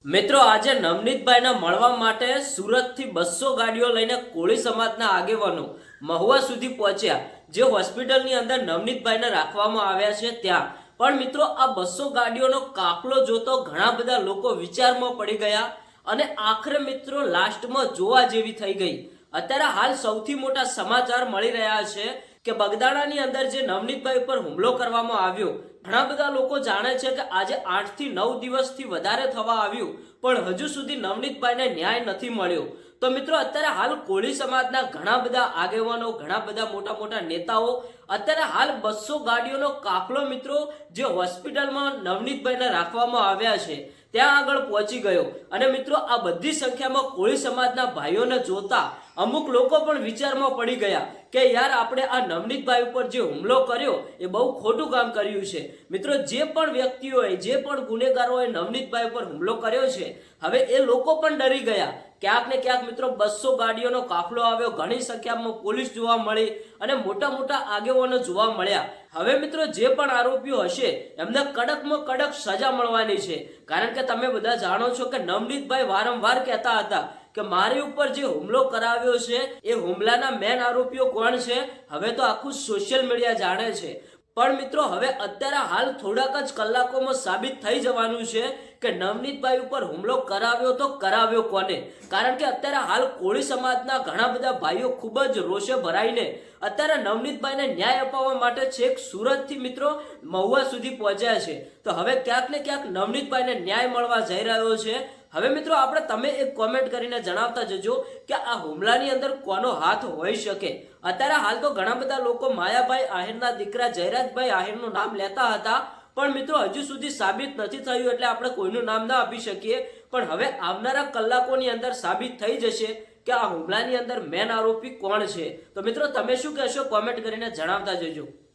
મિત્રો આજે નવનીતભાઈને મળવા માટે સુરતથી 200 ગાડીઓ લઈને કોળી સમાજના આગેવાનો મહુવા સુધી પહોંચ્યા, જે હોસ્પિટલની અંદર નવનીતભાઈને રાખવામાં આવ્યા છે ત્યાં. પણ મિત્રો આ 200 ગાડીઓનો કાફલો જોતો ઘણા બધા લોકો વિચારમાં પડી ગયા અને આખરે મિત્રો લાસ્ટમાં જોવા જેવી થઈ ગઈ. અત્યારે હાલ સૌથી મોટા સમાચાર મળી રહ્યા છે કે બગદાણાની અંદર જે નવનીતભાઈ ઉપર હુમલો કરવામાં આવ્યો, ઘણા બધા લોકો જાણે છે કે આજે 8 થી 9 દિવસથી વધારે થવા આવ્યું પણ હજુ સુધી નવનીતભાઈને ન્યાય નથી મળ્યો. તો મિત્રો અત્યારે હાલ કોળી સમાજના ઘણા બધા આગેવાનો, ઘણા બધા મોટા મોટા નેતાઓ અત્યારે હાલ 200 ગાડીઓનો કાફલો મિત્રો જે હોસ્પિટલમાં નવનીતભાઈને રાખવામાં આવ્યા છે ત્યાં આગળ પહોંચી ગયો. અને મિત્રો આ બધી સંખ્યામાં કોળી સમાજના ભાઈઓને જોતા અમુક લોકો પણ વિચારમાં પડી ગયા કે યાર આપણે આ નવનીતભાઈ ઉપર જે હુમલો કર્યો એ બહુ ખોટું કામ કર્યું છે. મિત્રો જે પણ વ્યક્તિઓએ, જે પણ ગુનેગારોએ નવનીતભાઈ ઉપર હુમલો કર્યો છે, હવે એ લોકો પણ ડરી ગયા. ક્યાંક ને ક્યાંક મિત્રો 200 ગાડીઓનો કાફલો આવ્યો, ઘણી સંખ્યામાં પોલીસ જોવા મળી અને મોટા મોટા આગેવાનો જોવા મળ્યા. હવે મિત્રો જે પણ આરોપીઓ હશે એમને કડકમાં કડક સજા મળવાની છે. કારણ કે તમે બધા જાણો છો કે નવનીતભાઈ વારંવાર કહેતા હતા કે મારી ઉપર જે હુમલો કરાવ્યો છે એ હુમલાના મેન આરોપીઓ કોણ છે હવે તો આખું સોશિયલ મીડિયા જાણે છે. પણ મિત્રો હવે અત્યારે હાલ થોડાક જ કલાકોમાં સાબિત થઈ જવાનું છે કે નવનીતભાઈ ઉપર હુમલો કરાવ્યો તો કરાવ્યો કોને. કારણ કે અત્યારે હાલ કોળી સમાજના ઘણા બધા ભાઈઓ ખૂબ જ રોષે ભરાઈને અત્યારે નવનીતભાઈને ન્યાય અપાવવા માટે છેક સુરતથી મિત્રો મહુવા સુધી પહોંચ્યા છે. તો હવે ક્યાંક ને ક્યાંક નવનીતભાઈને ન્યાય મળવા જઈ રહ્યો છે. હવે મિત્રો આપણે તમે એક કોમેન્ટ કરીને જણાવતા જજો કે આ હુમલાની અંદર કોનો હાથ હોઈ શકે. અત્યારે હાલ તો ઘણા બધા લોકો માયાભાઈ આહિરના દીકરા જયરાજભાઈ આહિરનું નામ લેતા હતા પણ મિત્રો હજુ સુધી સાબિત નથી થયું એટલે આપણે કોઈનું નામ ના આપી શકીએ. પણ હવે આવનારા કલાકોની અંદર સાબિત થઈ જશે કે આ હુમલાની અંદર મેન આરોપી કોણ છે. તો મિત્રો તમે શું કહેશો કોમેન્ટ કરીને જણાવતા જજો.